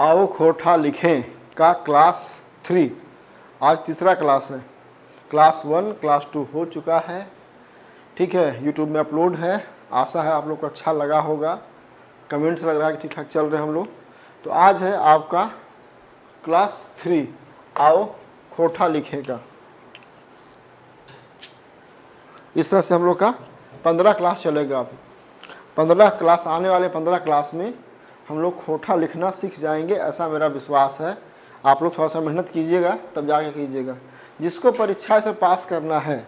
आओ खोटा लिखें का क्लास 3 आज तीसरा क्लास है। क्लास 1 क्लास 2 हो चुका है, ठीक है, यूट्यूब में अपलोड है। आशा है आप लोग को अच्छा लगा होगा, कमेंट्स लग रहा है कि ठीक ठाक चल रहे हैं हम लोग। तो आज है आपका क्लास 3 आओ खोटा लिखें का। इस तरह से हम लोग का 15 क्लास चलेगा। अब 15 क्लास आने वाले 15 क्लास में हम लोग खोटा लिखना सीख जाएंगे, ऐसा मेरा विश्वास है। आप लोग थोड़ा सा मेहनत कीजिएगा, तब जाके कीजिएगा। जिसको परीक्षा इस पर पास करना है,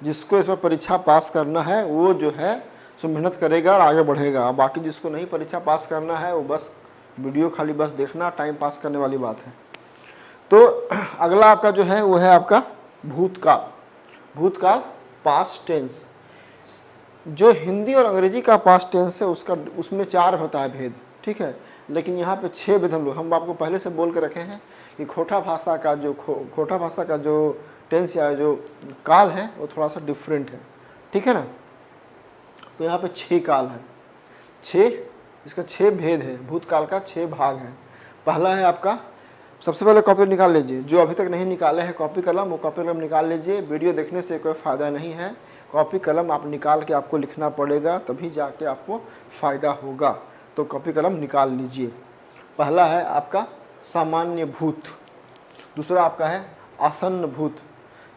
जिसको इस पर परीक्षा पास करना है, वो जो है सो मेहनत करेगा और आगे बढ़ेगा। बाकी जिसको नहीं परीक्षा पास करना है, वो बस वीडियो खाली बस देखना, टाइम पास करने वाली बात है। तो अगला आपका जो है वो है आपका भूतकाल। भूतकाल पास्ट टेंस। जो हिंदी और अंग्रेजी का पास्ट टेंस है उसमें 4 होता है भेद, ठीक है, लेकिन यहाँ पे 6 भेद हम आपको पहले से बोल के रखे हैं कि खोटा भाषा का जो टेंस या जो काल है वो थोड़ा सा डिफरेंट है, ठीक है ना। तो यहाँ पे 6 काल है, 6, इसका 6 भेद है। भूतकाल का 6 भाग है। पहला है आपका, सबसे पहले कॉपी निकाल लीजिए। जो अभी तक नहीं निकाले हैं कॉपी कलम, वो कॉपी कलम निकाल लीजिए। वीडियो देखने से कोई फ़ायदा नहीं है, कॉपी कलम आप निकाल के आपको लिखना पड़ेगा, तभी जाके आपको फ़ायदा होगा। तो कॉपी कलम निकाल लीजिए। पहला है आपका सामान्य भूत, दूसरा आपका है आसन्न भूत,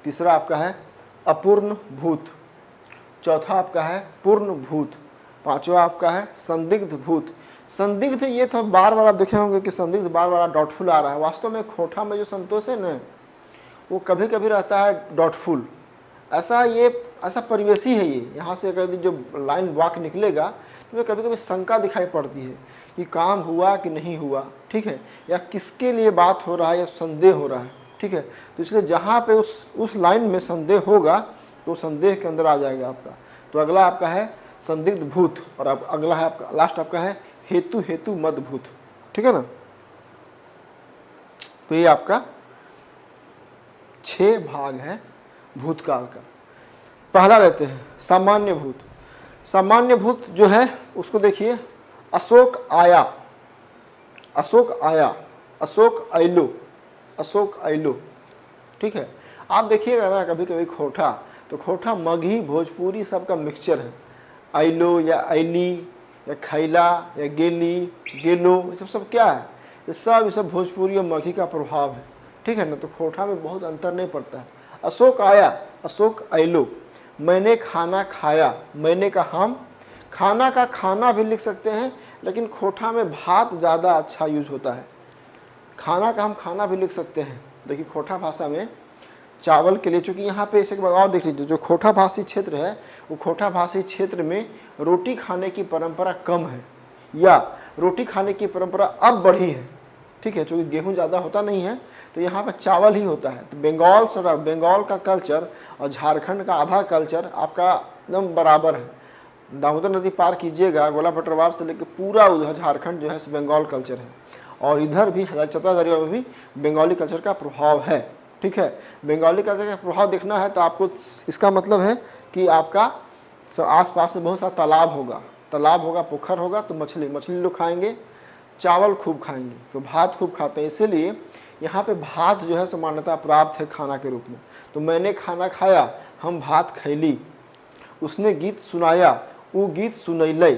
तीसरा आपका है अपूर्ण भूत, चौथा आपका है पूर्ण भूत, पांचवा आपका है संदिग्ध भूत। संदिग्ध ये तो बार बार आप देखे होंगे कि संदिग्ध बार बार डाउटफुल आ रहा है। वास्तव में खोटा में जो संतोष है ना, वो कभी कभी रहता है डाउटफुल। ऐसा परिवेश ही है ये। यहाँ से अगर जो लाइन वाक निकलेगा तो कभी कभी शंका दिखाई पड़ती है कि काम हुआ कि नहीं हुआ, ठीक है, या किसके लिए बात हो रहा है या संदेह हो रहा है, ठीक है। तो इसलिए जहाँ पे उस लाइन में संदेह होगा तो संदेह के अंदर आ जाएगा आपका। तो अगला आपका है संदिग्ध भूत, और अब अगला है आपका लास्ट आपका है हेतु मद भूत, ठीक है ना। तो ये आपका 6 भाग है भूतकाल का। पहला लेते हैं सामान्य भूत। सामान्य भूत जो है उसको देखिए, अशोक आया, अशोक आया, अशोक आइलो, ठीक है। आप देखिएगा ना कभी कभी खोटा, तो खोटा मगही भोजपुरी सबका मिक्सचर है। आइलो या आइली या खैला या गेली गेलो, ये सब क्या है, ये सब भोजपुरी और मगही का प्रभाव है, ठीक है ना। तो खोटा में बहुत अंतर नहीं पड़ता है। अशोक आया, अशोक आइलो। मैंने खाना खाया, मैंने का हम, खाना का खाना भी लिख सकते हैं, लेकिन खोटा में भात ज़्यादा अच्छा यूज होता है। खाना का हम खाना भी लिख सकते हैं। देखिए खोटा भाषा में चावल के लिए, चूँकि यहाँ पे इसे और देख लीजिए, जो खोटा भाषी क्षेत्र है वो खोटा भाषी क्षेत्र में रोटी खाने की परंपरा कम है, या रोटी खाने की परंपरा अब बढ़ी है, ठीक है। चूँकि गेहूँ ज़्यादा होता नहीं है तो यहाँ पर चावल ही होता है। तो बंगाल का कल्चर और झारखंड का आधा कल्चर आपका एकदम बराबर है। दामोदर नदी पार कीजिएगा, गोला पटरवार से लेकर पूरा उधर झारखंड जो है बंगाल कल्चर है, और इधर भी चतरा दरिया में भी बंगाली कल्चर का प्रभाव है, ठीक है। बंगाली कल्चर का प्रभाव देखना है तो आपको, इसका मतलब है कि आपका आस पास में बहुत सारा तालाब होगा, पोखर होगा, तो मछली लोग खाएंगे, चावल खूब खाएंगे, तो भात खूब खाते हैं। इसीलिए यहाँ पे भात जो है सो मान्यता प्राप्त है खाना के रूप में। तो मैंने खाना खाया, हम भात खैली। उसने गीत सुनाया, वो गीत सुनैलै,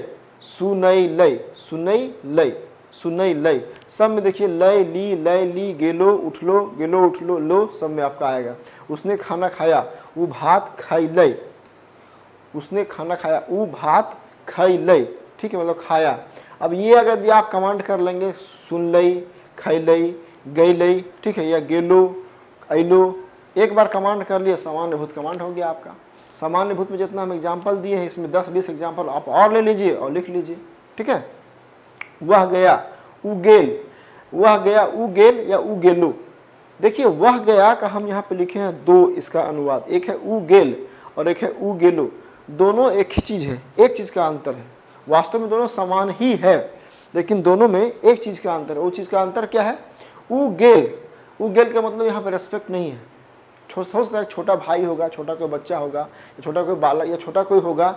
सब में देखिए लय ली गेलो उठलो लो, सब में आपका आएगा। उसने खाना खाया, वो भात खैलै, उसने खाना खाया, वो भात खैलै, ठीक है, मतलब खाया। अब ये अगर आप कमांड कर लेंगे, सुनलै, खैलै, गैलै, ठीक है, या गेलो अइलो, एक बार कमांड कर लिया, सामान्य भूत कमांड हो गया आपका। सामान्य भूत में जितना हम एग्जाम्पल दिए हैं, इसमें 10-20 एग्जाम्पल आप और ले लीजिए और लिख लीजिए, ठीक है। वह गया, उ गेल, वह गया, उ गेल या उ गेलो। देखिए वह गया का हम यहाँ पे लिखे हैं 2 इसका अनुवाद, एक है उ गेल और एक है उ गेलो। दोनों एक ही चीज़ है, एक चीज़ का अंतर है। वास्तव में दोनों समान ही है, लेकिन दोनों में एक चीज़ का अंतर है। वो चीज़ का अंतर क्या है? उ गेल का मतलब यहाँ पे रेस्पेक्ट नहीं है। हो सकता है छोटा भाई होगा, छोटा कोई बच्चा होगा, या छोटा कोई बालक या छोटा कोई होगा,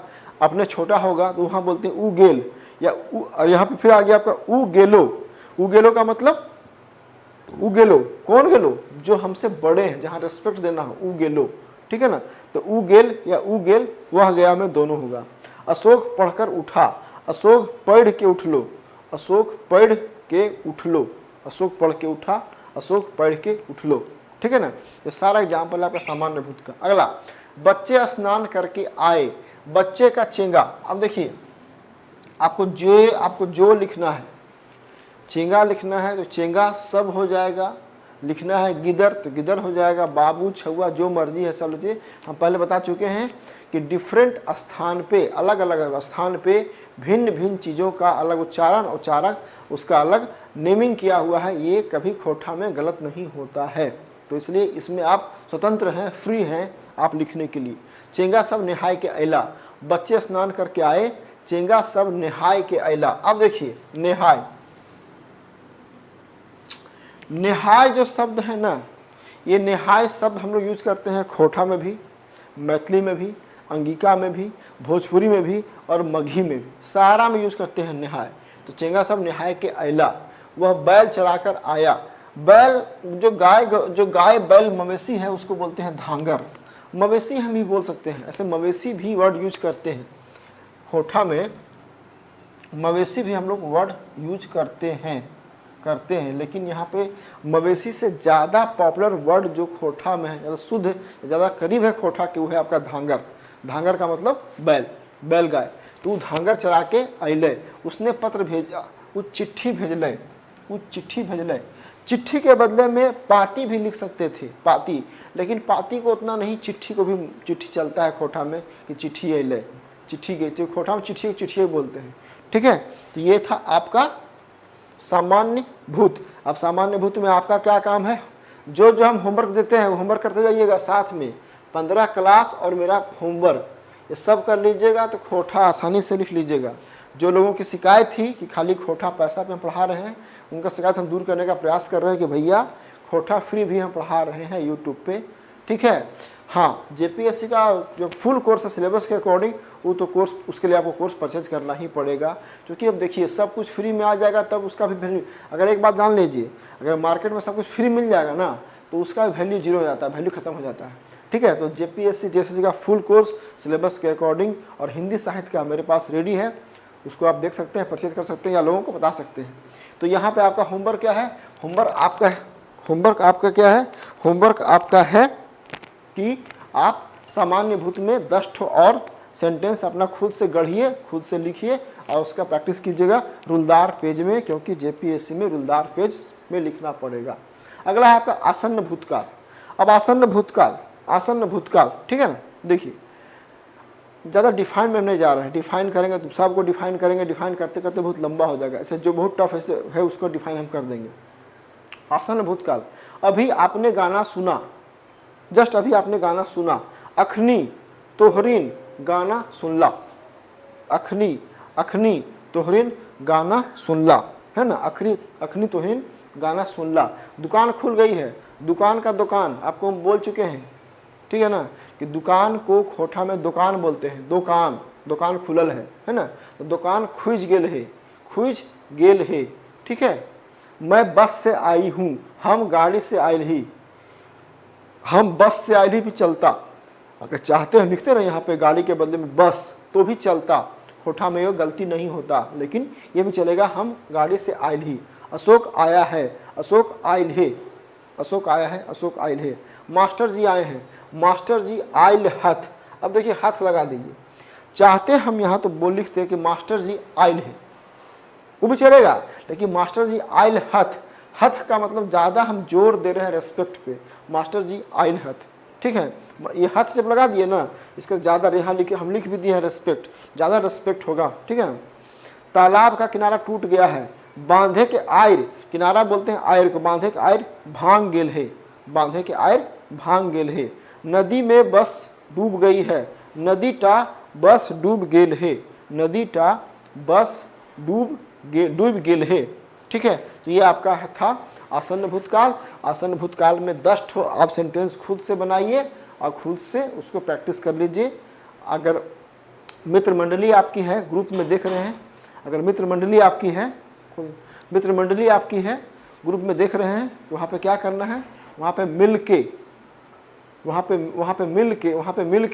अपने छोटा होगा, तो वहाँ बोलते हैं उ गेल, या और यहाँ पे फिर आ गया आपका उ गेलो। उगेलो का मतलब उगेलो, कौन गेलो? जो हमसे बड़े हैं, जहाँ रेस्पेक्ट देना हो, उगेलो, ठीक है ना। तो उगेल या उगेल, वह गया में दोनों होगा। अशोक पढ़कर उठा, अशोक पढ़ के उठ लो, अशोक पढ़ के उठ लो, अशोक पढ़ के उठा, अशोक पढ़ के उठ लो, ठीक है ना। ये सारा एग्जाम्पल है आपका सामान्य भूत का। अगला, बच्चे स्नान करके आए, बच्चे का चेंगा। अब देखिए आपको जो लिखना है, चेंगा लिखना है तो चेंगा सब हो जाएगा, लिखना है गिदर तो गिदर हो जाएगा, बाबू छुआ जो मर्जी है सब लीजिए। हम पहले बता चुके हैं कि डिफरेंट स्थान पे, अलग अलग स्थान पे भिन्न भिन्न चीज़ों का अलग उच्चारण, उच्चारक उसका अलग नेमिंग किया हुआ है। ये कभी खोठा में गलत नहीं होता है, तो इसलिए इसमें आप स्वतंत्र हैं, फ्री हैं आप लिखने के लिए। चेंगा सब निहाय के अला, बच्चे स्नान करके आए, चेंगा सब निहाय के अला। अब देखिए निहाय, निहाय जो शब्द है ना, ये निहाय शब्द हम लोग यूज करते हैं खोठा में भी, मैथिली में भी, अंगिका में भी, भोजपुरी में भी और मगही में भी, सारा में यूज करते हैं निहाय। तो चेंगा सब निहाय के अला, वह बैल चराकर आया। बैल जो गाय बैल मवेशी है उसको बोलते हैं धांगर, मवेशी हम भी बोल सकते हैं, ऐसे मवेशी भी वर्ड यूज करते हैं खोठा में, मवेशी भी हम लोग वर्ड यूज करते हैं, लेकिन यहाँ पे मवेशी से ज़्यादा पॉपुलर वर्ड जो खोठा में है, ज़्यादा शुद्ध, ज़्यादा करीब है खोठा के, वो है आपका धांगर। धांगर का मतलब बैल, बैलगाय। तो वो धांगर चरा के अले, उसने पत्र भेजा, वो चिट्ठी भेजले, वो चिट्ठी भेजले। चिट्ठी के बदले में पाती भी लिख सकते थे, पाती, लेकिन पाती को उतना नहीं, चिट्ठी को भी चिट्ठी चलता है खोठा में कि चिट्ठी अले, चिट्ठी गई, तो खोठा में चिट्ठी चिट्ठी बोलते हैं, ठीक है। तो ये था आपका सामान्य भूत। अब सामान्य भूत में आपका क्या काम है, जो हम होमवर्क देते हैं वो होमवर्क करते जाइएगा, साथ में 15 क्लास और मेरा होमवर्क ये सब कर लीजिएगा, तो खोठा आसानी से लिख लीजिएगा। जो लोगों की शिकायत थी कि खाली खोठा पैसा पे हम पढ़ा रहे हैं, उनका शिकायत हम दूर करने का प्रयास कर रहे हैं कि भैया खोठा फ्री भी हम पढ़ा रहे हैं यूट्यूब पे, ठीक है। हाँ, जेपीएससी का जो फुल कोर्स है सिलेबस के अकॉर्डिंग, वो तो कोर्स, उसके लिए आपको कोर्स परचेज करना ही पड़ेगा, क्योंकि अब देखिए सब कुछ फ्री में आ जाएगा तब उसका भी वैल्यू, अगर एक बात जान लीजिए, अगर मार्केट में सब कुछ फ्री मिल जाएगा ना तो उसका वैल्यू जीरो हो जाता है, वैल्यू खत्म हो जाता है, ठीक है। तो जेपीएससी जेएसएससी का फुल कोर्स सिलेबस के अकॉर्डिंग और हिंदी साहित्य का मेरे पास रेडी है, उसको आप देख सकते हैं, परचेज कर सकते हैं या लोगों को बता सकते हैं। तो यहाँ पे आपका होमवर्क क्या है, होमवर्क आपका क्या है, होमवर्क आपका है कि आप सामान्य भूत में 10 ठो और सेंटेंस अपना खुद से गढ़िए, खुद से लिखिए और उसका प्रैक्टिस कीजिएगा रुलदार पेज में, क्योंकि जेपीएससी में रुलदार पेज में लिखना पड़ेगा। अगला है आपका आसन्न भूतकाल। अब आसन्न भूतकाल, ठीक है ना। देखिए ज़्यादा डिफाइन में नहीं जा रहे हैं, डिफाइन करेंगे तो सबको डिफाइन करेंगे, डिफाइन करते करते बहुत लंबा हो जाएगा, ऐसे जो बहुत टफ है उसको डिफाइन हम कर देंगे। आसन्न भूतकाल, अभी आपने गाना सुना, जस्ट अभी आपने गाना सुना, अखनी तोहरीन गाना सुनला, अखनी तोहरीन गाना सुनला, है ना, अखनी तोहरीन गाना सुनला। दुकान खुल गई है, दुकान का दुकान आपको हम बोल चुके हैं, ठीक है ना, कि दुकान को खोठा में दुकान बोलते हैं, दुकान खुलल है ना, तो दुकान खुज गेल है, ठीक है। मैं बस से आई हूँ, हम गाड़ी से आयल ही, हम बस से आयल ही भी चलता, अगर चाहते हैं लिखते ना यहाँ पे गाड़ी के बदले में बस तो भी चलता, खोठा में ये गलती नहीं होता, लेकिन ये भी चलेगा, हम गाड़ी से आयल ही। अशोक आया है, अशोक आयल है, अशोक आया है, अशोक आयल है। मास्टर जी आए हैं, मास्टर जी आयल हथ। अब देखिए हाथ लगा दीजिए, चाहते हम यहाँ तो बोल लिखते हैं कि मास्टर जी आयल है, वो भी चलेगा, लेकिन मास्टर जी आयल हथ, हथ का मतलब ज़्यादा हम जोर दे रहे हैं रेस्पेक्ट पे, मास्टर जी आयल हथ, ठीक है। ये हाथ जब लगा दिए ना, इसका ज़्यादा यहाँ हम लिख भी दिए हैं रेस्पेक्ट, ज़्यादा रेस्पेक्ट होगा, ठीक है ना। तालाब का किनारा टूट गया है, बांधे के आयर, किनारा बोलते हैं आयर को, बांधे के आयर भांग गेल है, बांधे के आयर भांग गेल है। नदी में बस डूब गई है, नदी टा बस डूब गेल है, नदी टा बस डूब गेल है, ठीक है। तो ये आपका था आसन्न भूतकाल। आसन्न भूतकाल में 10 ठो आप सेंटेंस खुद से बनाइए और खुद से उसको प्रैक्टिस कर लीजिए। अगर मित्र मंडली आपकी है, ग्रुप में देख रहे हैं, अगर मित्र मंडली आपकी है मित्र मंडली आपकी है, ग्रुप में देख रहे हैं, तो वहाँ पे क्या करना है, वहाँ पे मिल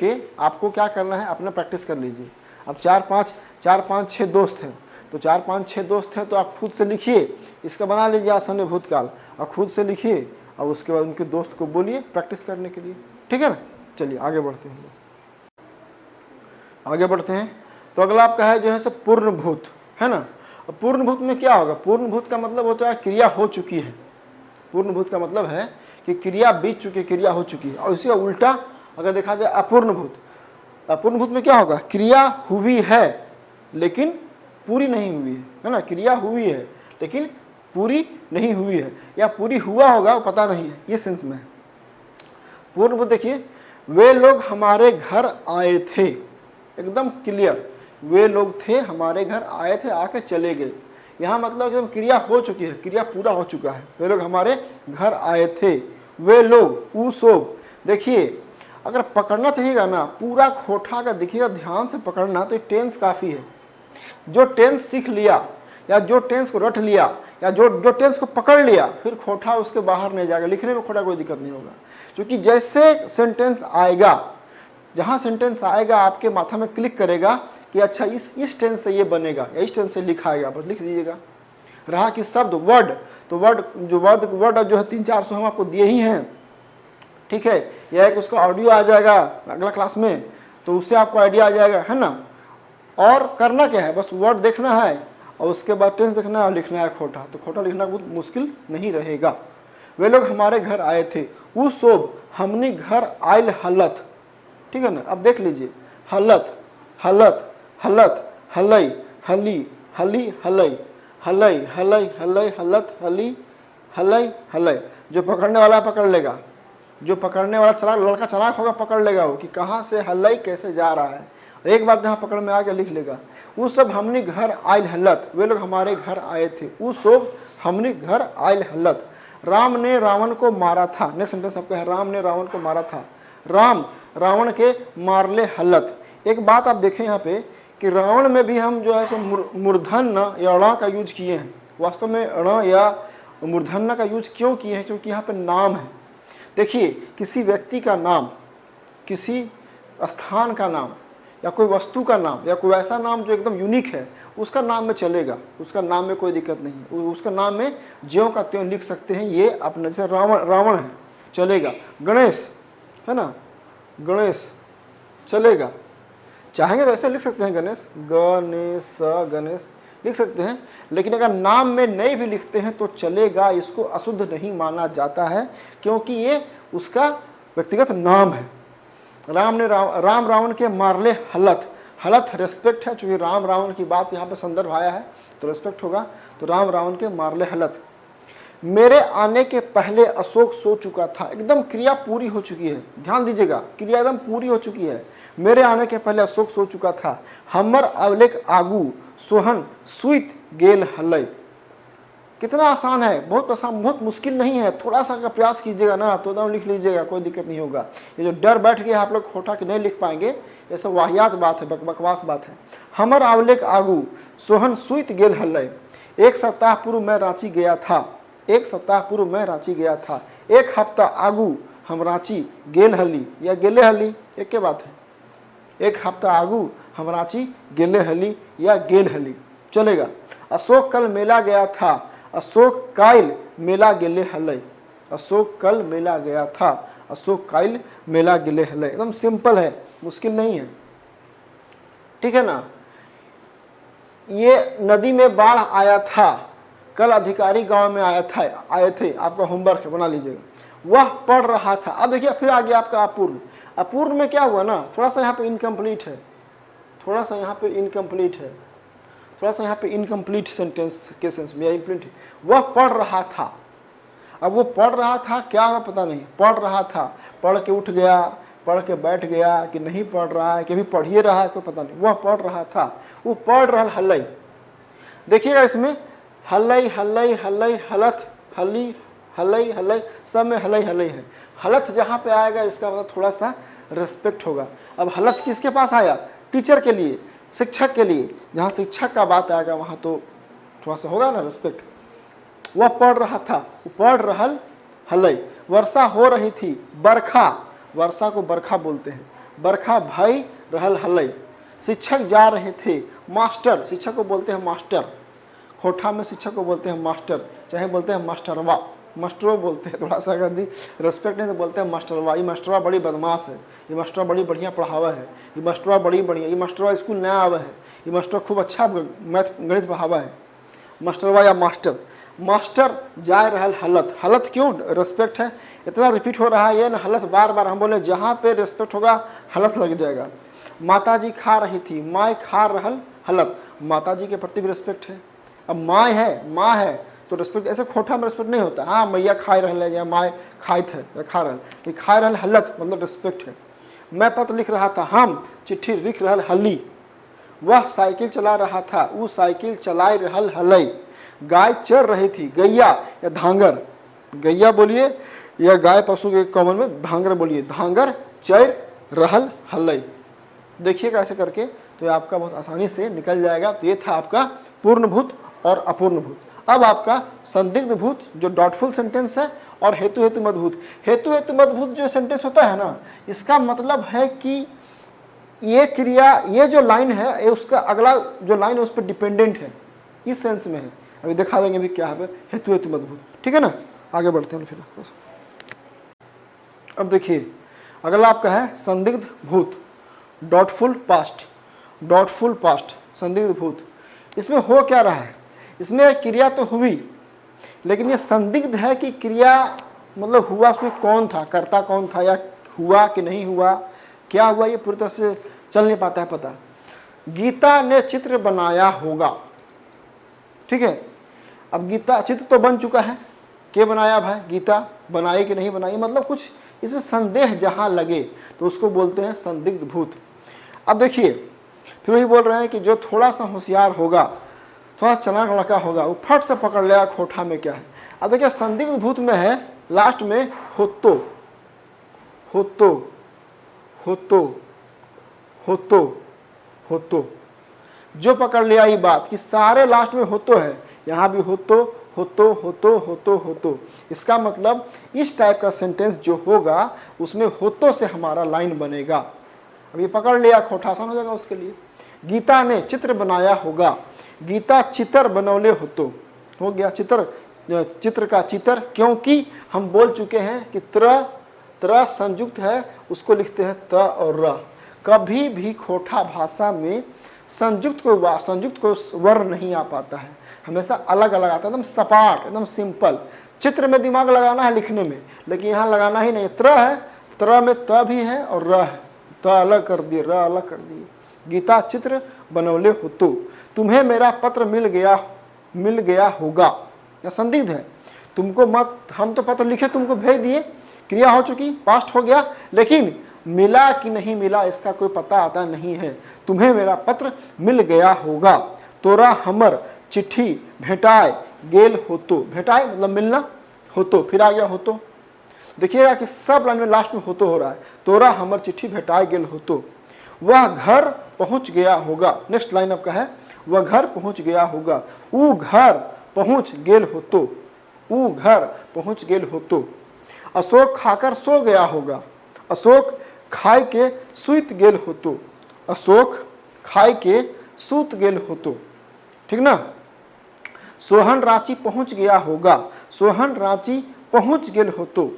के आपको क्या करना है, अपना प्रैक्टिस कर लीजिए। अब 4-5-6 दोस्त हैं, तो 4-5-6 दोस्त हैं, तो आप खुद से लिखिए, इसका बना लीजिए आसन्न भूतकाल, और खुद से लिखिए, और उसके बाद उनके दोस्त को बोलिए प्रैक्टिस करने के लिए, ठीक है ना। चलिए आगे बढ़ते हैं, तो अगला आपका है जो है सो पूर्णभूत, है ना। पूर्णभूत में क्या होगा, पूर्णभूत का मतलब होता है क्रिया हो चुकी है। पूर्णभूत का मतलब है कि क्रिया बीत चुकी, क्रिया हो चुकी है। और इसी का उल्टा अगर देखा जाए अपूर्णभूत, अपूर्णभूत में क्या होगा, क्रिया हुई है लेकिन पूरी नहीं हुई है ना। क्रिया हुई है लेकिन पूरी नहीं हुई है, या पूरी हुआ होगा वो पता नहीं है, ये सेंस में है। पूर्णभूत देखिए, वे लोग हमारे घर आए थे, एकदम क्लियर, वे लोग थे हमारे घर आए थे, आके चले गए। यहाँ मतलब एकदम क्रिया हो चुकी है, क्रिया पूरा हो चुका है। वे लोग हमारे घर आए थे, वे लोग, ऊ सोब। देखिए अगर पकड़ना चाहिएगा ना, पूरा खोटा अगर देखिएगा ध्यान से पकड़ना, तो टेंस काफ़ी है। जो टेंस सीख लिया, या जो टेंस को रट लिया, या जो टेंस को पकड़ लिया, फिर खोटा उसके बाहर नहीं जाएगा। लिखने में खोटा कोई दिक्कत नहीं होगा, क्योंकि जैसे सेंटेंस आएगा, जहाँ सेंटेंस आएगा आपके माथा में क्लिक करेगा कि अच्छा इस टेंस से ये बनेगा, या इस टेंस से लिखाएगा, बस लिख दीजिएगा। रहा कि शब्द वर्ड, तो वर्ड जो है 300-400 हम आपको दिए ही हैं, ठीक है। यह एक उसका ऑडियो आ जाएगा अगला क्लास में, तो उससे आपको आइडिया आ जाएगा, है ना। और करना क्या है, बस वर्ड देखना है और उसके बाद टेंस देखना है और लिखना है खोटा, तो खोटा लिखना बहुत मुश्किल नहीं रहेगा। वे लोग हमारे घर आए थे, ऊ सोब हमने घर आयल हलत, ठीक है ना। अब देख लीजिए, हलत, हलत, हलत, हलई, हली, हली, हलई, हलई, हलई, हलई, हलत, हली, हलई, हलई। जो पकड़ने वाला पकड़ लेगा, जो पकड़ने वाला लड़का चालाक होगा, पकड़ लेगा वो कि कहाँ से हलई कैसे जा रहा है। एक बार जहाँ पकड़ में आ गया लिख लेगा। वो सब हमने घर आयल हलत, वे लोग हमारे घर आए थे, वो सब हमने घर आयल हलत। राम ने रावण को मारा था, नेक्स्ट सेंटेंस आपका है, राम ने रावण को मारा था, राम रावण के मारले हलत। एक बात आप देखें यहाँ पे कि रावण में भी हम जो है सो मूर्धन्य या ण का यूज किए हैं। वास्तव में ण या मूर्धन्य का यूज क्यों किए हैं, क्योंकि यहाँ पे नाम है। देखिए किसी व्यक्ति का नाम, किसी स्थान का नाम, या कोई वस्तु का नाम, या कोई ऐसा नाम जो एकदम यूनिक है, उसका नाम में चलेगा, उसका नाम में कोई दिक्कत नहीं है, उसका नाम में ज्यों का त्यों लिख सकते हैं। ये अपना जैसे रावण है, चलेगा। गणेश है ना, गणेश चलेगा, चाहेंगे तो ऐसे लिख सकते हैं, गणेश, गणेश, गणेश लिख सकते हैं। लेकिन अगर नाम में नहीं भी लिखते हैं तो चलेगा, इसको अशुद्ध नहीं माना जाता है, क्योंकि ये उसका व्यक्तिगत नाम है। राम ने राम रावण के मारले हलत, हलत रेस्पेक्ट है, चूंकि राम रावण की बात यहाँ पे संदर्भ आया है तो रेस्पेक्ट होगा, तो राम रावण के मारले हलत। मेरे आने के पहले अशोक सो चुका था, एकदम क्रिया पूरी हो चुकी है, ध्यान दीजिएगा, क्रिया एकदम पूरी हो चुकी है। मेरे आने के पहले अशोक सो चुका था, हमर अवलेक आगू सोहन सुइत गेल हलई। कितना आसान है, बहुत आसान, बहुत मुश्किल नहीं है। थोड़ा सा अगर प्रयास कीजिएगा ना तो एकदम लिख लीजिएगा, कोई दिक्कत नहीं होगा। ये जो डर बैठ गया आप लोग खोटा कि नहीं लिख पाएंगे, ये सब वाहियात बात है, बकवास बात है। हमर आवलेक आगू सोहन सुइत गेल हलई। एक सप्ताह पूर्व मैं रांची गया था, एक सप्ताह पूर्व मैं रांची गया था, एक हफ्ता आगू हम रांची गेल हली या गेले हली, एक के बात है। एक हफ्ता आगू हम रांची गेले हली या गेल हली, चलेगा। अशोक कल मेला गया था, अशोक काइल मेला गेले हलई, अशोक कल मेला गया था, अशोक काइल मेला गेले हलई। एकदम सिंपल है, मुश्किल नहीं है, ठीक है ना। ये नदी में बाढ़ आया था, कल अधिकारी गांव में आए थे, आपका होमवर्क बना लीजिएगा। वह पढ़ रहा था। अब देखिए फिर आ गया आपका अपूर्ण। अपूर्ण में क्या हुआ ना, थोड़ा सा यहाँ पे इनकम्प्लीट है, थोड़ा सा यहाँ पे इनकम्प्लीट है, थोड़ा सा यहाँ पे इनकम्प्लीट सेंटेंस के सेंस में इनकम्प्लीट है। वह पढ़ रहा था, अब वो पढ़ रहा था क्या हुआ पता नहीं, पढ़ रहा था, पढ़ के उठ गया, पढ़ के बैठ गया, कि नहीं पढ़ रहा है, कि अभी पढ़िए रहा है, कोई पता नहीं। वह पढ़ रहा था, वो पढ़ रहा हलई। देखिएगा इसमें हलई हलई हलई हलत हली हलई हलई, सब में हलई हलई है। हलत जहाँ पे आएगा इसका मतलब थोड़ा सा रेस्पेक्ट होगा। अब हलत किसके पास आया, टीचर के लिए, शिक्षक के लिए। जहाँ शिक्षक का बात आएगा वहाँ तो थोड़ा सा होगा ना रेस्पेक्ट, वह पढ़ रहा था, पढ़ रहल हलई। वर्षा हो रही थी, बरखा, वर्षा को बरखा बोलते हैं, बरखा भई रहल हलई। शिक्षक जा रहे थे, मास्टर, शिक्षक को बोलते हैं मास्टर, खोठा में शिक्षक को बोलते हैं मास्टर, चाहे बोलते हैं मास्टरवा, मास्टरो बोलते हैं, थोड़ा सा अगर रेस्पेक्ट नहीं तो बोलते हैं मास्टरवा। ये मास्टरवा बड़ी बदमाश है, ये मास्टरवा बड़ी बढ़िया पढ़ावा है, ये मास्टरवा बड़ी बढ़िया, ये मास्टरवा स्कूल नया आवा है, ये मास्टर खूब अच्छा मैथ गणित पढ़ावा है, मास्टरवा या मास्टर। मास्टर जाए रहल हलत, हलत क्यों रेस्पेक्ट है, इतना रिपीट हो रहा है ये ना हलत, बार बार हम बोले जहाँ पे रेस्पेक्ट होगा हलत लग जाएगा। माताजी खा रही थी, माँ खा रहल हलत, माताजी के प्रति भी रेस्पेक्ट है। अब माँ है, माँ है तो रेस्पेक्ट, ऐसे खोठा में रेस्पेक्ट नहीं होता। हाँ मैया खाए रहा है या माँ खाए थे या खा रहा, ये खा रहल हलत मतलब रेस्पेक्ट है। मैं पत्र लिख रहा था, हम चिट्ठी लिख रहल हली। वह साइकिल चला रहा था, वो साइकिल चलाए रहल हलई। गाय चर रही थी, गैया या धांगर, गैया बोलिए या गाय पशु के कॉमन में धांगर बोलिए, धांगर चर रहल हलई। देखिएगा ऐसे करके तो ये आपका बहुत आसानी से निकल जाएगा। तो ये था आपका पूर्णभूत और अपूर्णभूत। अब आपका संदिग्ध भूत जो डॉटफुल सेंटेंस है और हेतु हेतु मदभूत। हेतु हेतु मदभूत जो सेंटेंस होता है ना, इसका मतलब है कि ये क्रिया, ये जो लाइन है ये उसका अगला जो लाइन है उस पर डिपेंडेंट है, इस सेंस में है। अभी दिखा देंगे भी क्या है हेतु हेतु मदभूत, ठीक है ना। आगे बढ़ते हैं फिर। अब देखिए अगला आपका है संदिग्ध भूत, डॉटफुल पास्ट, डॉटफुल पास्ट, संदिग्ध भूत। इसमें हो क्या रहा है, इसमें क्रिया तो हुई लेकिन ये संदिग्ध है कि क्रिया मतलब हुआ उसमें कौन था, कर्ता कौन था, या हुआ कि नहीं हुआ, क्या हुआ, ये पूरी तरह से चल नहीं पाता है पता। गीता ने चित्र बनाया होगा, ठीक है। अब गीता चित्र तो बन चुका है, के बनाया भाई, गीता बनाई कि नहीं बनाई, मतलब कुछ इसमें संदेह जहां लगे तो उसको बोलते हैं संदिग्ध भूत। अब देखिए फिर वही बोल रहे हैं कि जो थोड़ा सा होशियार होगा, थोड़ा चालाक लड़का होगा, वो फट से पकड़ लेगा खोठा में क्या है। अब देखिए संदिग्ध भूत में है लास्ट में होतो, होतो, होतो, होतो, होतो, जो पकड़ लिया ये बात कि सारे लास्ट में होतो है, यहाँ भी होतो, होतो, होतो, होतो, होतो। इसका मतलब इस टाइप का सेंटेंस जो होगा उसमें होतो से हमारा लाइन बनेगा। अब ये पकड़ लिया खोठा, आसान हो जाएगा उसके लिए। गीता ने चित्र बनाया होगा, गीता चित्र बनौले होतो, हो गया चित्र, चित्र का चित्र, क्योंकि हम बोल चुके हैं कि त्र संयुक्त है, उसको लिखते हैं त और र। कभी भी खोठा भाषा में संयुक्त को वर्ण नहीं आ पाता है, हमेशा अलग अलग आता है, एकदम सपाट, एकदम सिंपल। चित्र में दिमाग लगाना है लिखने में, लेकिन यहाँ लगाना ही नहीं। त्र है, त्र में त भी है और र है, त अलग कर दिए, र अलग कर दिए। गीता चित्र बनौले होतो, तुम्हें मेरा पत्र मिल गया होगा, या संदिग्ध है। तुमको मत, हम तो पत्र लिखे तुमको भेज दिए, क्रिया हो चुकी, पास्ट हो गया, लेकिन मिला कि नहीं मिला इसका कोई पता आता नहीं है। तुम्हें मेरा पत्र मिल गया होगा, तोरा हमर चिट्ठी भेटाए गेल होतो, भेटाए मतलब मिलना, होतो फिर आ गया होतो। देखिएगा कि सब लाइन में लास्ट में होतो हो रहा है, तोरा हमर चिट्ठी भेटाए गेल होतो। वह घर पहुंच गया होगा, नेक्स्ट लाइन आपका है वह घर पहुंच गया होगा, ऊ घर पहुंच गेल होतो, ऊ घर पहुंच गेल होतो। अशोक खाकर सो गया होगा, अशोक खाए के सूत गेल होतो, अशोक खाए के सूत गेल होतो, ठीक ना। सोहन रांची पहुंच गया होगा, सोहन रांची पहुंच गेल होतो।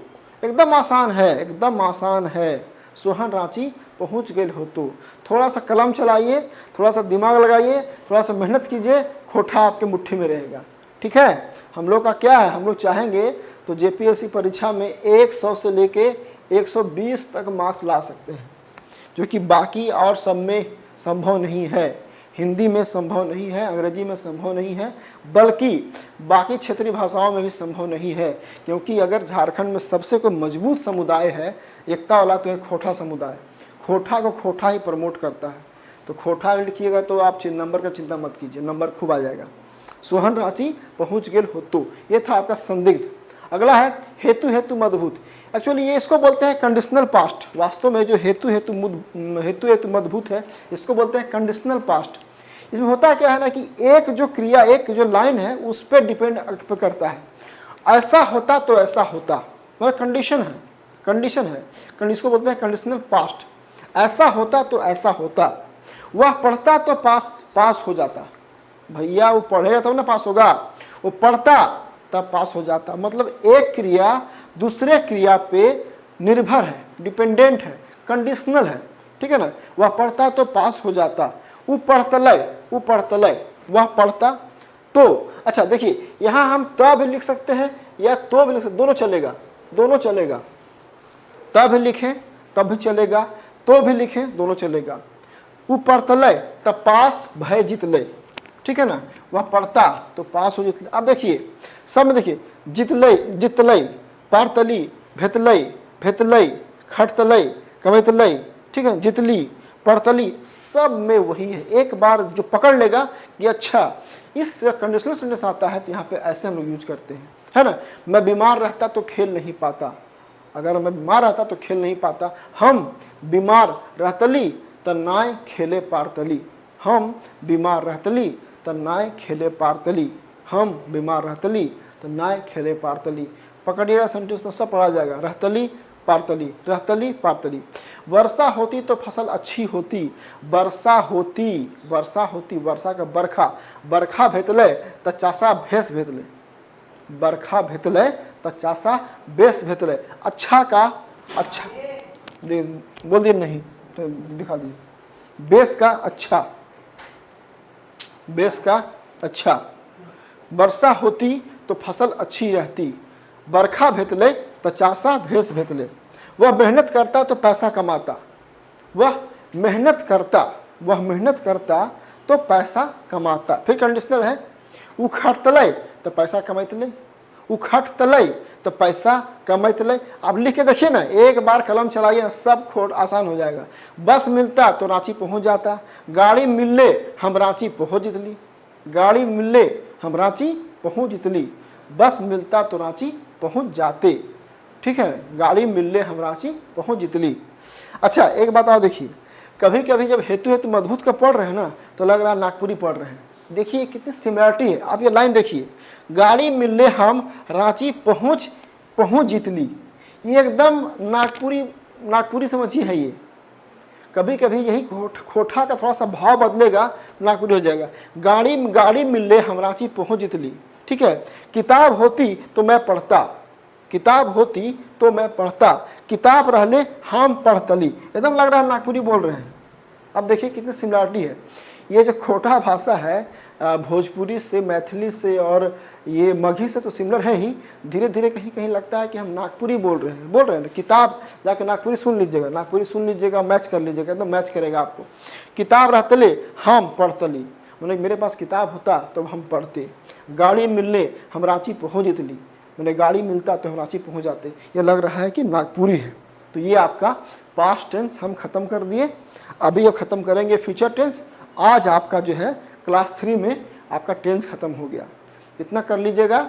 एकदम आसान है, एकदम आसान है, सोहन रांची पहुंच गेल होतो। थोड़ा सा कलम चलाइए, थोड़ा सा दिमाग लगाइए, थोड़ा सा मेहनत कीजिए, खोठा आपके मुट्ठी में रहेगा, ठीक है। हम लोग का क्या है, हम लोग चाहेंगे तो जेपीएससी परीक्षा में 100 से लेके 120 तक मार्क्स ला सकते हैं, जो कि बाकी और सब में संभव नहीं है। हिंदी में संभव नहीं है, अंग्रेजी में संभव नहीं है, बल्कि बाकी क्षेत्रीय भाषाओं में भी संभव नहीं है। क्योंकि अगर झारखंड में सबसे कोई मजबूत समुदाय है एकता वाला तो एक खोठा समुदाय, खोठा को खोठा ही प्रमोट करता है। तो खोठा लिखिएगा तो आप नंबर का चिंता मत कीजिए, नंबर खूब आ जाएगा। सोहन रांची पहुंच गेल होतो, ये था आपका संदिग्ध। अगला है हेतु हेतु मदभूत। एक्चुअली ये इसको बोलते हैं कंडीशनल पास्ट। वास्तव में जो हेतु हेतु मदभूत है इसको बोलते हैं कंडीशनल पास्ट। इसमें होता क्या है ना कि एक जो क्रिया, एक जो लाइन है उस पर डिपेंड करता है। ऐसा होता तो ऐसा होता, मतलब कंडीशन है, कंडीशन है, कंडीशन को बोलते हैं कंडीशनल पास्ट। ऐसा होता तो ऐसा होता, वह पढ़ता तो पास हो जाता। भैया वो पढ़ेगा तब ना पास होगा, वो पढ़ता तब पास हो जाता। मतलब एक क्रिया दूसरे क्रिया पे निर्भर है, डिपेंडेंट है, कंडीशनल है, ठीक है ना। वह पढ़ता तो पास हो जाता, वो पढ़तलय, वह पढ़ता तो। अच्छा देखिए, यहां हम तो भी लिख सकते हैं या तो भी लिख सकते, दोनों चलेगा, दोनों चलेगा। तब भी लिखें तब भी चलेगा, तो भी लिखें दोनों चलेगा। वो पढ़तलय तब पास भय जितलय, ठीक है ना। वह पढ़ता तो पास हो जितलय। अब देखिए सब में देखिए, जितलय जितलय, पारतली भेतलय भेतलय, खटतलय कवैतलय, ठीक है, जितली पढ़तली, सब में वही है। एक बार जो पकड़ लेगा कि अच्छा इस कंडीशनल सेंटेंस आता है तो यहाँ पे ऐसे हम लोग यूज करते हैं, है ना। मैं बीमार रहता तो खेल नहीं पाता, अगर मैं बीमार रहता तो खेल नहीं पाता। हम बीमार रहतली त नाय खेले पारतली, हम बीमार रहतली त नाय खेले पारतली, हम बीमार रहतली तो नाय खेले पारतली। पकड़िएगा सेंटेंस तो सब पढ़ा जाएगा। रहतली पारतली, रहतली पारतली। वर्षा होती तो फसल अच्छी होती, वर्षा होती, वर्षा होती, वर्षा का बरखा, बरखा भेतले त चासा भैंस भेतले, बरखा भेतले त चासा बेस भेतले। अच्छा का अच्छा, बोल दिए नहीं तो दिखा दीजिए। बेस का अच्छा, बेस का अच्छा। वर्षा होती तो फसल अच्छी रहती, बरखा भेतले तो चासा भैंस भेतले। वह मेहनत करता तो पैसा कमाता, वह मेहनत करता, वह मेहनत करता तो पैसा कमाता। फिर कंडीशनल है, उखटतलय तो पैसा कमाइतले, उखटतलय तो पैसा कमाइतले। आप लिख के देखिए ना, एक बार कलम चलाइए ना, सब खोट आसान हो जाएगा। बस मिलता तो रांची पहुंच जाता, गाड़ी मिलले हम रांची पहुंच जितली, गाड़ी मिलले हम रांची पहुंच जितली, बस मिलता तो रांची पहुंच जाते, ठीक है, गाड़ी मिलले हम रांची पहुंच जितली। अच्छा एक बात और देखिए, कभी कभी जब हेतु हेतु मजबूत का पढ़ रहे हैं ना तो लग रहा है नागपुरी पढ़ रहे हैं। देखिए कितनी सिमिलरिटी है। आप ये लाइन देखिए, गाड़ी मिलले हम रांची पहुंच जितली, ये एकदम नागपुरी समझिए है ये। कभी कभी यही खोठा का थोड़ा सा भाव बदलेगा तो नागपुरी हो जाएगा। गाड़ी मिलले हम रांची पहुंच जितली, ठीक है। किताब होती तो मैं पढ़ता, किताब होती तो मैं पढ़ता, किताब रहले हम पढ़तली। एकदम लग रहा है नागपुरी बोल रहे हैं। अब देखिए कितनी सिमिलरिटी है। ये जो खोटा भाषा है भोजपुरी से, मैथिली से और ये मगही से तो सिमिलर है ही, धीरे धीरे कहीं कहीं लगता है कि हम नागपुरी बोल रहे हैं ना। किताब जाके नागपुरी सुन लीजिएगा, नागपुरी सुन लीजिएगा, मैच कर लीजिएगा, एकदम मैच करेगा आपको। किताब रहतले हम पढ़तली, मतलब मेरे पास किताब होता तो हम पढ़ते। गाड़ी मिलने हम रांची पहुँच जितली, मैंने गाड़ी मिलता तो हम रांची पहुँच जाते। ये लग रहा है कि नागपुरी है। तो ये आपका पास्ट टेंस हम खत्म कर दिए। अभी अब खत्म करेंगे फ्यूचर टेंस। आज आपका जो है क्लास 3 में आपका टेंस खत्म हो गया। इतना कर लीजिएगा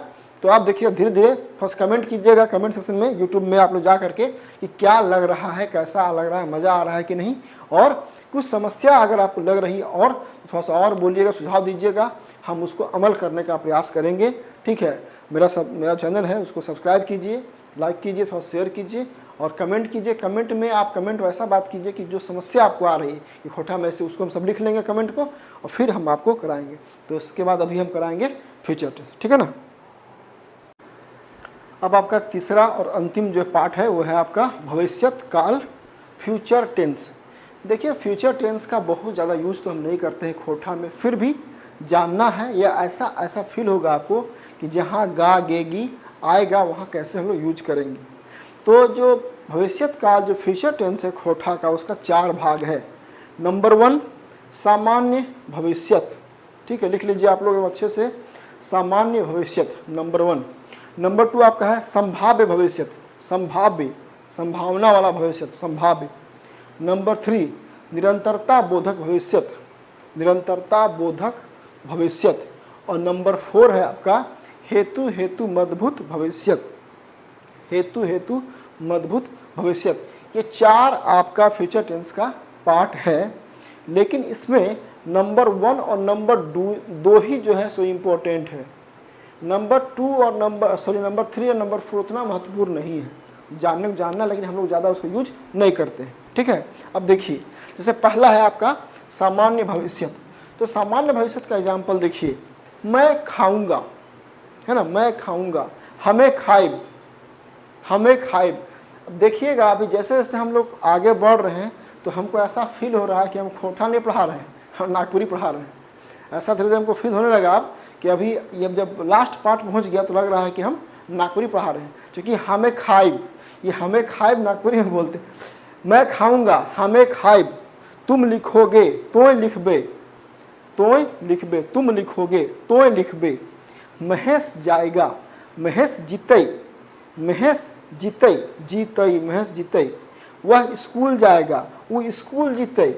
तो आप देखिए धीरे धीरे फर्स्ट कमेंट कीजिएगा कमेंट सेक्शन में, यूट्यूब में आप लोग जा करके कि क्या लग रहा है, कैसा लग रहा है, मज़ा आ रहा है कि नहीं, और कुछ समस्या अगर आपको लग रही है और थोड़ा सा और बोलिएगा, सुझाव दीजिएगा, हम उसको अमल करने का प्रयास करेंगे। ठीक है, मेरा चैनल है उसको सब्सक्राइब कीजिए, लाइक कीजिए, थोड़ा शेयर कीजिए और कमेंट कीजिए। कमेंट में आप कमेंट वैसा बात कीजिए कि जो समस्या आपको आ रही है कि खोटा में से, उसको हम सब लिख लेंगे कमेंट को और फिर हम आपको कराएंगे। तो इसके बाद अभी हम कराएंगे फ्यूचर टेंस, ठीक है ना। अब आपका तीसरा और अंतिम जो पार्ट है वो है आपका भविष्यत काल, फ्यूचर टेंस। देखिए फ्यूचर टेंस का बहुत ज़्यादा यूज़ तो हम नहीं करते हैं खोटा में, फिर भी जानना है, या ऐसा फील होगा आपको कि जहाँ गा गेगी आएगा वहाँ कैसे हम लोग यूज करेंगे। तो जो भविष्यत काल जो फ्यूचर टेंस है खोटा का, उसका 4 भाग है। नंबर 1 सामान्य भविष्यत, ठीक है, लिख लीजिए आप लोग अच्छे से, सामान्य भविष्यत नंबर 1। नंबर 2 आपका है संभाव्य भविष्यत, संभाव्य, संभावना वाला भविष्यत, संभाव्य। नंबर 3 निरंतरता बोधक भविष्यत, निरंतरता बोधक भविष्यत। और नंबर 4 है आपका हेतु हेतु मदभूत भविष्यत, हेतु हेतु मदभूत भविष्यत। ये 4 आपका फ्यूचर टेंस का पार्ट है। लेकिन इसमें नंबर 1 और नंबर 2 ही जो है सो इम्पोर्टेंट है। नंबर 2 और नंबर 3 और नंबर 4 उतना महत्वपूर्ण नहीं है, जानने को जानना, लेकिन हम लोग ज़्यादा उसको यूज नहीं करते हैं। ठीक है, अब देखिए जैसे पहला है आपका सामान्य भविष्य। तो सामान्य भविष्य का एग्जाम्पल देखिए, मैं खाऊंगा, है ना, मैं खाऊंगा, हमें खाइब, हमें खाइब। अब देखिएगा अभी जैसे जैसे हम लोग आगे बढ़ रहे हैं तो हमको ऐसा फील हो रहा है कि हम खोटा नहीं पढ़ा रहे हैं, हम नागपुरी पढ़ा रहे हैं। ऐसा धीरे धीरे हमको फील होने लगा अब कि अभी ये जब लास्ट पार्ट पहुंच गया तो लग रहा है कि हम नागपुरी पढ़ा रहे हैं, क्योंकि हमें खाइब, ये हमें खाइब नागपुरी में बोलते हैं। मैं खाऊंगा, हमें खाइब, तुम लिखोगे तोय लिखबे, तोय लिखबे, तुम लिखोगे तोय लिखबे। महेश जाएगा, महेश जीतै, महेश जीतै, जीतै, महेश जीतै। वह स्कूल जाएगा, वो स्कूल जीतै,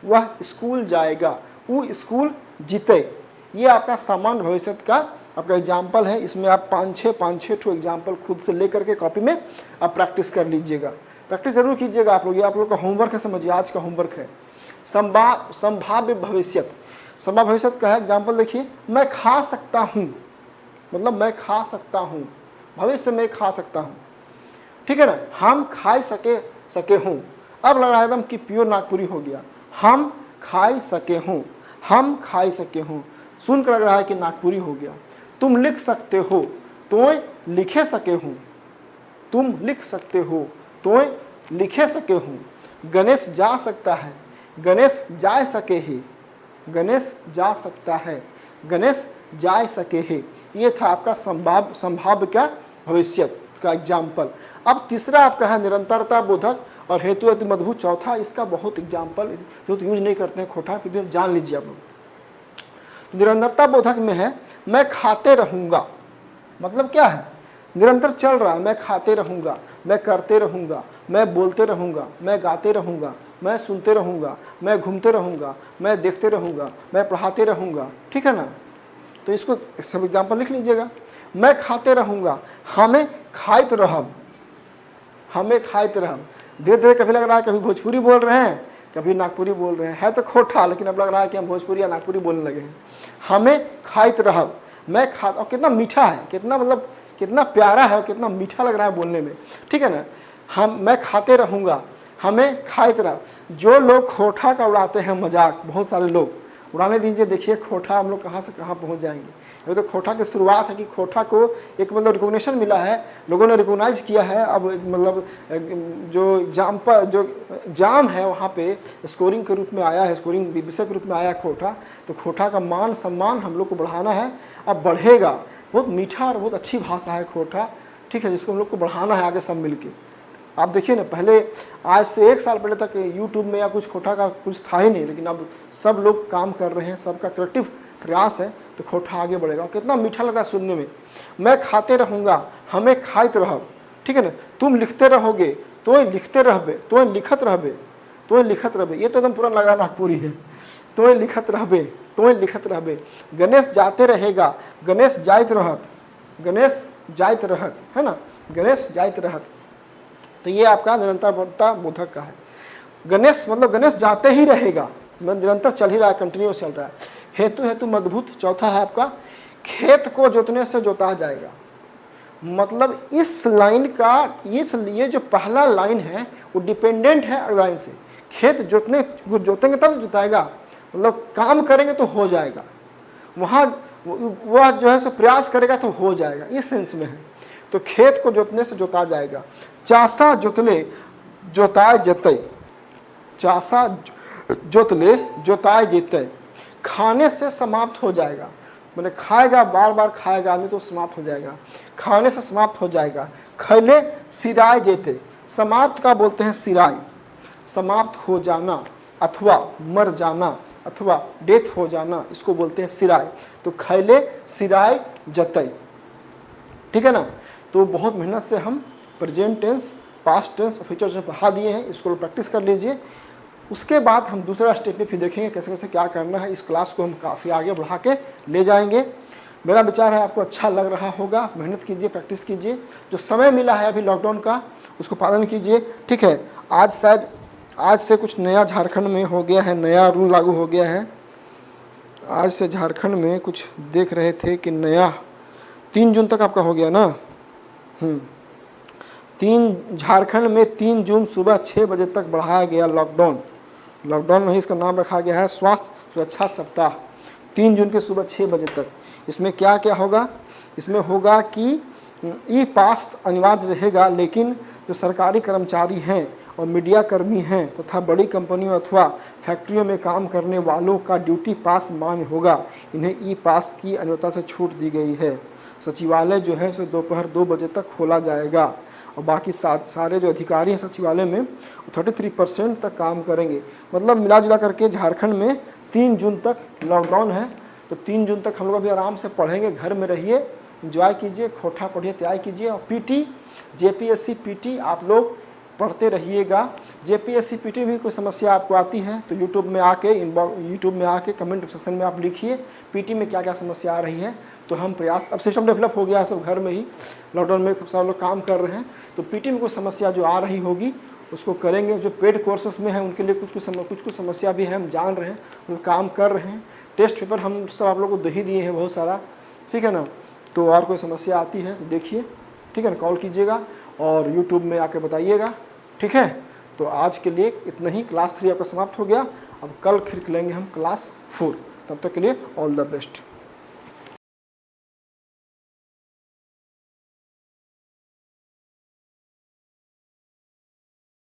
वह स्कूल जाएगा, वो स्कूल जीतै। ये आपका सामान्य भविष्य का आपका एग्जाम्पल है। इसमें आप 5-6 ठो एग्जाम्पल खुद से लेकर के कॉपी में आप प्रैक्टिस कर लीजिएगा, प्रैक्टिस जरूर कीजिएगा आप लोग। ये आप लोग का होमवर्क है, समझिए आज का होमवर्क है। संभाव्य भविष्य, संभाव्य भविष्य का है एग्जाम्पल देखिए, मैं खा सकता हूँ, मतलब मैं खा सकता हूँ, भविष्य में खा सकता हूँ। ठीक है ना, हम खाई सके हूँ। अब लग रहा है एकदम कि प्योर नागपुरी हो गया, हम खाई सके हूँ, हम खाई सके हूँ, सुनकर लग रहा है कि नागपुरी हो गया। तुम लिख सकते हो, तोय लिखे सके हूँ, तुम लिख सकते हो, तोय लिखे सके हूँ। गणेश जा सकता है, गणेश जा सके है, गणेश जा सकता है, गणेश जा सके है। ये था आपका संभाव्य का भविष्य का एग्जाम्पल। अब तीसरा आपका है निरंतरता बोधक और हेतु हेतु मधुभूत। चौथा इसका बहुत एग्जाम्पल जो तो यूज नहीं करते हैं खोटा, फिर भी जान लीजिए आप लोग। तो निरंतरता बोधक में है मैं खाते रहूँगा, मतलब क्या है, निरंतर चल रहा है, मैं खाते रहूँगा, मैं करते रहूँगा, मैं बोलते रहूँगा, मैं गाते रहूँगा, मैं सुनते रहूँगा, मैं घूमते रहूँगा, मैं देखते रहूँगा, मैं पढ़ाते रहूँगा। ठीक है ना, तो इसको सब एग्जाम्पल लिख लीजिएगा। मैं खाते रहूँगा, हमें खाइत रहब, हमें खाइत रहब। धीरे धीरे कभी लग रहा है कभी भोजपुरी बोल रहे हैं, कभी नागपुरी बोल रहे हैं, है तो खोटा, लेकिन अब लग रहा है कि हम भोजपुरी या नागपुरी बोलने लगे हैं। हमें खाइत रहब, मैं खा, और कितना मीठा है, कितना मतलब कितना प्यारा है, कितना मीठा लग रहा है बोलने में। ठीक है ना, मैं खाते रहूँगा, हमें खाइत रहब। जो लोग खोटा का उड़ाते हैं मजाक, बहुत सारे लोग उड़ाने दीजिए, देखिए खोटा हम लोग कहाँ से कहाँ पहुँच जाएंगे। ये तो खोटा की शुरुआत है कि खोटा को एक मतलब रिकॉग्निशन मिला है, लोगों ने रिकॉग्नाइज किया है। अब मतलब जो जाम है वहाँ पे स्कोरिंग के रूप में आया है, स्कोरिंग विषय के रूप में आया खोटा। तो खोटा का मान सम्मान हम लोग को बढ़ाना है, अब बढ़ेगा। बहुत मीठा और बहुत अच्छी भाषा है खोटा, ठीक है, जिसको हम लोग को बढ़ाना है आगे सब मिल के। आप देखिए ना, पहले आज से 1 साल पहले तक यूट्यूब में या कुछ खोटा का कुछ था ही नहीं, लेकिन अब सब लोग काम कर रहे हैं, सबका कलेक्टिव प्रयास है, तो खोटा आगे बढ़ेगा। कितना मीठा लगा सुनने में। मैं खाते रहूँगा, हमें खाइत रहब। ठीक है ना, तुम लिखते रहोगे, तो लिखते रहबे, तो लिखत रहबे, तो लिखत रहबे। ये तो एकदम पूरा लग रहा नागपुरी है, तो लिखत रहबे, तो लिखत रहबे। गणेश जाते रहेगा, गणेश जाइत रहत, गणेश जाइत रहत, है ना, गणेश जाइत रहत। तो ये आपका निरंतरता बोधक का है। गणेश मतलब गणेश जाते ही रहेगा, निरंतर चल ही रहा है, कंटिन्यूस चल रहा है। हेतु हेतु मधुभूत। चौथा है आपका खेत को जोतने से जोता जाएगा, मतलब इस लाइन का ये जो पहला लाइन है वो डिपेंडेंट है अगला लाइन से। खेत जोतेंगे तब जोताएगा, मतलब काम करेंगे तो हो जाएगा, वहाँ वह जो है सो प्रयास करेगा तो हो जाएगा, इस सेंस में है। तो खेत को जोतने से जोता जाएगा। चासा जोतले जोताए जेतै, चासा जोतले जोताए जेतै। खाने से समाप्त हो जाएगा, मैंने खाएगा, बार बार खाएगा आदमी तो समाप्त हो जाएगा, खाने से समाप्त हो जाएगा। खैले सिराय जेते, समाप्त का बोलते हैं सिराय, समाप्त हो जाना अथवा मर जाना अथवा डेथ हो जाना, इसको बोलते हैं सिराय। तो खैले सिराय जतई। ठीक है ना, तो बहुत मेहनत से हम प्रेजेंट टेंस, पास्ट टेंस और फ्यूचर टेंस पढ़ा दिए हैं, इसको प्रैक्टिस कर लीजिए। उसके बाद हम दूसरा स्टेप में फिर देखेंगे कैसे कैसे क्या करना है। इस क्लास को हम काफ़ी आगे बढ़ा के ले जाएंगे। मेरा विचार है आपको अच्छा लग रहा होगा। मेहनत कीजिए, प्रैक्टिस कीजिए, जो समय मिला है अभी लॉकडाउन का उसको पालन कीजिए। ठीक है, आज शायद आज से कुछ नया झारखंड में हो गया है, नया रूल लागू हो गया है। आज से झारखंड में कुछ देख रहे थे कि नया 3 जून तक आपका हो गया ना। 3 झारखंड में 3 जून सुबह 6 बजे तक बढ़ाया गया लॉकडाउन। लॉकडाउन में ही इसका नाम रखा गया है स्वास्थ्य सुरक्षा सप्ताह। 3 जून के सुबह 6 बजे तक। इसमें क्या क्या होगा? इसमें होगा कि ई पास अनिवार्य रहेगा, लेकिन जो सरकारी कर्मचारी हैं और मीडिया कर्मी हैं तथा बड़ी कंपनियों अथवा फैक्ट्रियों में काम करने वालों का ड्यूटी पास मान्य होगा। इन्हें ई पास की अनिवार्यता से छूट दी गई है। सचिवालय जो है सो दोपहर 2 बजे तक खोला जाएगा और बाकी सारे जो अधिकारी हैं सचिवालय में 33% तक काम करेंगे। मतलब मिला जुला करके झारखंड में 3 जून तक लॉकडाउन है। तो 3 जून तक हम लोग अभी आराम से पढ़ेंगे, घर में रहिए, एंजॉय कीजिए, खोटा पढ़िए, तैयारी कीजिए। और पीटी, जेपीएससी पीटी आप लोग पढ़ते रहिएगा। जेपीएससी पीटी भी कोई समस्या आपको आती है तो यूट्यूब में आके कमेंट सेक्शन में आप लिखिए पीटी में क्या क्या समस्या आ रही है। तो हम प्रयास, अब सिस्टम डेवलप हो गया है, सब घर में ही लॉकडाउन में सब लोग काम कर रहे हैं। तो पीटी में कोई समस्या जो आ रही होगी उसको करेंगे। जो पेड कोर्सेज में है उनके लिए कुछ समस्या भी है, हम जान रहे हैं, हम काम कर रहे हैं। टेस्ट पेपर हम सब आप लोग को दे ही दिए हैं बहुत सारा, ठीक है ना। तो और कोई समस्या आती है तो देखिए, ठीक है ना, कॉल कीजिएगा और यूट्यूब में आके बताइएगा, ठीक है। तो आज के लिए इतना ही। क्लास 3 आपका समाप्त हो गया। अब कल फिर लेंगे हम क्लास 4। तब तक के लिए ऑल द बेस्ट।